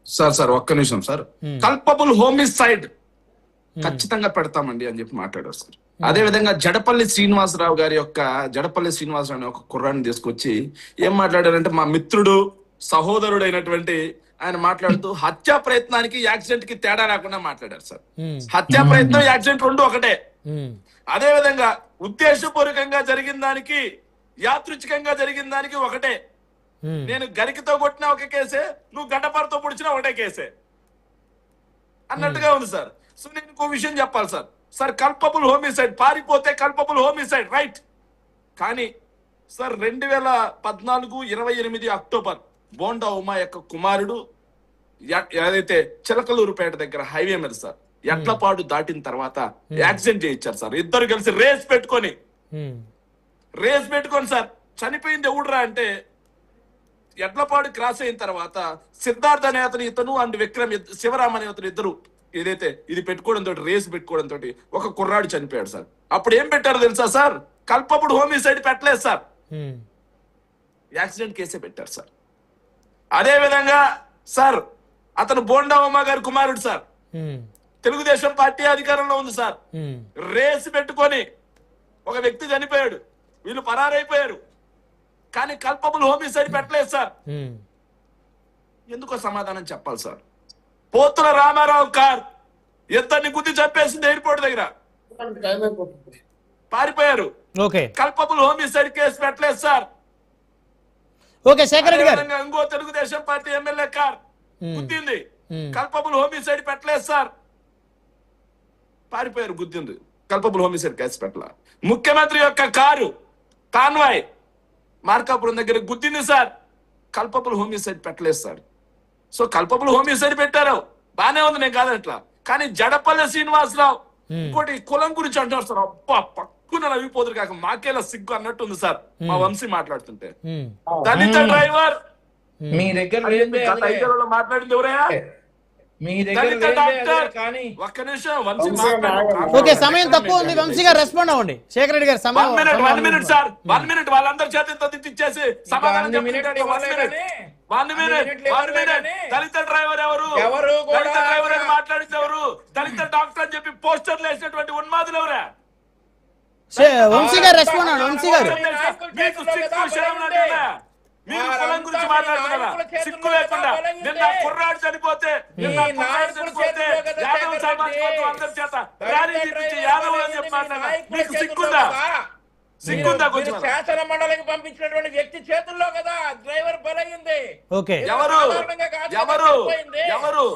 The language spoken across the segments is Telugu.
సార్ ఒక్క నిమిషం సార్. కల్పబుల్ హోమిసైడ్ ఖచ్చితంగా పెడతామండి అని చెప్పి మాట్లాడారు సార్. అదే విధంగా జడపల్లి శ్రీనివాసరావు అనే ఒక కుర్రాన్ని తీసుకొచ్చి ఏం మాట్లాడారంటే, మా మిత్రుడు సహోదరుడైనటువంటి ఆయన మాట్లాడుతూ హత్యా ప్రయత్నానికి యాక్సిడెంట్ కి తేడా రాకుండా మాట్లాడారు సార్. హత్యా ప్రయత్నం యాక్సిడెంట్ రెండు ఒకటే. అదే విధంగా ఉద్దేశపూర్వకంగా జరిగిన దానికి యాదృచ్ఛికంగా జరిగిన దానికి ఒకటే. నేను గరికతో కొట్టినా ఒక కేసే, నువ్వు గడ్డపారతో పొడిచినా ఒకటే కేసే అన్నట్టుగా ఉంది సార్. సో నేను ఇంకో విషయం చెప్పాలి సార్. సార్ కల్పబుల్ హోమిసైడ్, పారిపోతే కల్పబుల్ హోమిసైడ్ రైట్. కానీ సార్ 2014-28 అక్టోబర్ బోండా ఉమా యొక్క కుమారుడు ఏదైతే చిలకలూరుపేట దగ్గర హైవే మీద సార్ ఎట్లపాడు దాటిన తర్వాత యాక్సిడెంట్ చేయించారు సార్. ఇద్దరు కలిసి రేస్ పెట్టుకొని సార్ చనిపోయింది ఎవడురా అంటే, ఎడ్లపాడు క్రాస్ అయిన తర్వాత సిద్ధార్థ అనే అతను ఇతను అండ్ విక్రమ్ శివరామ్ అనే అతను ఇద్దరు ఏదైతే ఇది పెట్టుకోవడంతో రేస్ పెట్టుకోవడంతో ఒక కుర్రాడు చనిపోయాడు సార్. అప్పుడు ఏం పెట్టారు తెలుసా సార్? కల్పబుల్ హోమిసైడ్ పెట్టలేదు సార్, యాక్సిడెంట్ కేసే పెట్టారు సార్. అదే విధంగా సార్ అతను బోండా ఉమా గారి కుమారుడు సార్, తెలుగుదేశం పార్టీ అధికారంలో ఉంది సార్. రేస్ పెట్టుకొని ఒక వ్యక్తి చనిపోయాడు, వీళ్ళు పరారైపోయారు, కానీ కల్పబుల్ హోమిసైడ్ పెట్టలేదు సార్. ఎందుకో సమాధానం చెప్పాలి సార్. పోతుల రామారావు కార్ ఇద్దరిని గుద్ది చంపేసింది ఎయిర్పోర్ట్ దగ్గర, పారిపోయారు. కల్పబుల్ హోమిసైడ్ కేసు పెట్టలేదు సార్. ఇంకో తెలుగుదేశం పార్టీ ఎమ్మెల్యే కార్ గుద్దింది, కల్పబుల్ హోమిసైడ్ పెట్టలేదు సార్, పారిపోయారు, గుద్దింది, కల్పబుల్ హోమిసైడ్ కేసు పెట్టల. ముఖ్యమంత్రి యొక్క కారు కాన్వాయ్ మార్కాపురం దగ్గర గుద్దింది సార్, కల్పబుల్ హోమిసైడ్ పెట్టలేదు సార్. సో కల్పబుల్ హోమిసైడ్ పెట్టారు, బానే ఉంది, నేను కాదట్లా. కానీ జడపల్లి శ్రీనివాసరావు ఇంకోటి కులం గురించి అంటారు సార్. అబ్బా పక్కున నవ్విపోదురు కాక మాకేలా సిగ్గు అన్నట్టు ఉంది సార్ మా వంశీ మాట్లాడుతుంటే. దళిత డ్రైవర్ మీ దగ్గర మాట్లాడింది ఎవరయ్యా? ఒక్క నిమిషం వంశీ ఓకే, సమయం తక్కువ ఉంది, వంశీ గారు రెస్పాండ్ అవ్వండి. శేఖర్ రెడ్డి గారు సమయం 1 మినిట్ సార్, 1 మినిట్ వాళ్ళందరి చేతితో ఇచ్చేసి సమాధానం చెప్తుంటే 1 మినిట్. దళిత డ్రైవర్ ఎవరు? దళిత డ్రైవర్ అని మాట్లాడింది ఎవరు? దళిత డాక్టర్ అని చెప్పి పోస్టర్లు వేసినటువంటి ఉన్మాదులు ఎవరా? వంశీ గారు రెస్పాండ్ అవ్వండి. వంశీ గారు మీరు కులం గురించి మాట్లాడుతున్నారా? సిగ్గు లేకుండా నిన్న కుర్రాడు చనిపోతే యాదవ్ సామాజిక వర్గం అందరి చేత ర్యాలీ చేపించి యాదవ్ అని చెప్పి మాట్లాడారా? మీకు సిగ్గుందా? కొంచెం శాసన మండలికి పంపించినటువంటి వ్యక్తి చేతుల్లో కదా డ్రైవర్ బలైంది. ఎవరు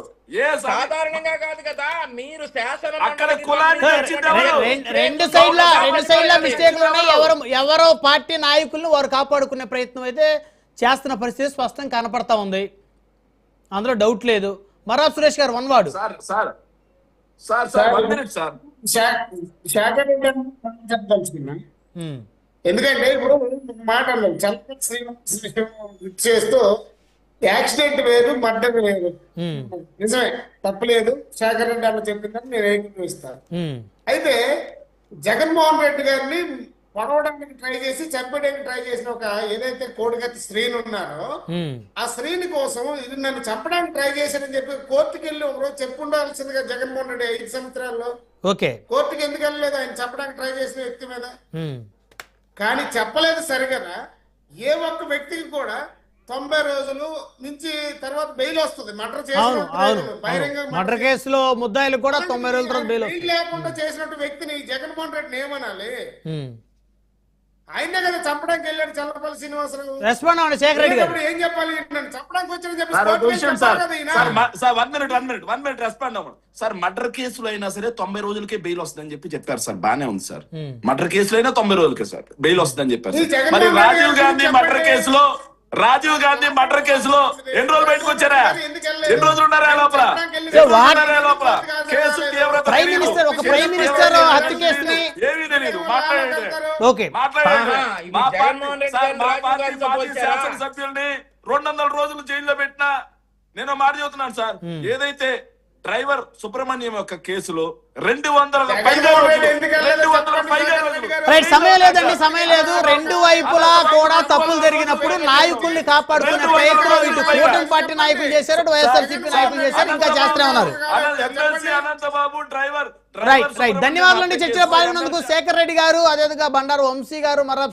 ఏ సాధారణంగా కాదు కదా, మీరు శాసన అక్కడ కులాన్ని రెండు సైడ్ల మిస్టేక్లు ఉన్నాయి. ఎవరో పార్టీ నాయకులను వారు కాపాడుకునే ప్రయత్నం అయితే చేస్తున్న పరిస్థితి స్పష్టం కనపడతా ఉంది, అందులో డౌట్ లేదు. మరాబ్ సురేష్ గారు వన్ వార్డు. ఎందుకంటే ఇప్పుడు మాట చేస్తూ యాక్సిడెంట్ వేరు, మర్డర్ వేరు. నిజమే, తప్పలేదు. శేఖర్ రెడ్డి అన్న చెప్పిందని నేను ఏకీభవిస్తాను. అయితే జగన్మోహన్ రెడ్డి గారిని పొడవడానికి ట్రై చేసి చంపడానికి ట్రై చేసిన ఒక ఏదైతే కోడిగత్తి స్త్రీని ఉన్నారో ఆ స్త్రీని కోసం ఇది నన్ను చంపడానికి ట్రై చేశానని చెప్పి కోర్టుకి వెళ్ళి ఒకరోజు చెప్పుండాల్సిందిగా జగన్మోహన్ రెడ్డి 5 సంవత్సరాల్లో కోర్టుకి ఎందుకు వెళ్ళలేదు ఆయన చంపడానికి ట్రై చేసిన వ్యక్తి మీద? కానీ చెప్పలేదు సరిగా. ఏ ఒక్క వ్యక్తికి కూడా 90 రోజులు నుంచి తర్వాత బెయిల్ వస్తుంది. మర్డర్ కేసులో ముద్దాయిలు కూడా 90 రోజుల తర్వాత బెయిల్ లేకుండా చేసినట్టు వ్యక్తిని జగన్మోహన్ రెడ్డిని ఏమనాలి? ఆయనే కదా చంపడానికి వెళ్ళాడు చల్లపల్లి శ్రీనివాసరావు. ఏం చెప్పాలి? చంపడానికి వచ్చాడని చెప్పి 1 మినిట్ రెస్పాండ్ అవ్వండి సార్. మర్డర్ కేసులో అయినా సరే 90 రోజులకే బెయిల్ వస్తుందని చెప్పి చెప్పారు సార్, బానే ఉంది సార్. మర్డర్ కేసులో అయినా 90 రోజులకే సార్ బెయిల్ వస్తుందని చెప్పారు. మరి రాజీవ్ గాంధీ మర్డర్ కేసులో ఎన్ని రోజులు బయటకు వచ్చారా? ఎన్ని రోజులు ఉన్నారా లోపల? కేసు తీవ్రత ఏమీ తెలియదు. శాసనసభ్యుల్ని 200 రోజులు జైల్లో పెట్టినా నేను మాట చెబుతున్నాను సార్. ఏదైతే డ్రైవర్ సుబ్రహ్మణ్యం యొక్క కేసులో 200 జగన్మోహన్ రెడ్డి ఎందుకు వెళ్ళలేదు? 200 పైగా రోజులు. రైట్, సమయం లేదండి, సమయం లేదు. రెండు వైపులా కూడా తప్పులు జరిగినప్పుడు నాయకుల్ని కాపాడుకునే ప్రయత్నం ఇటు కూటమి పార్టీ నాయకులు చేశారు, అటు వైఎస్ఆర్సీపీ నాయకులు చేశారు, ఇంకా చేస్తూనే ఉన్నారు. MLC Anantha Babu driver right right, ధన్యవాదాలు అండి చర్చలో పాల్గొన్నందుకు. శేఖర్ రెడ్డి గారు, అదేవిధంగా బండారు వంశీ గారు, మర్రా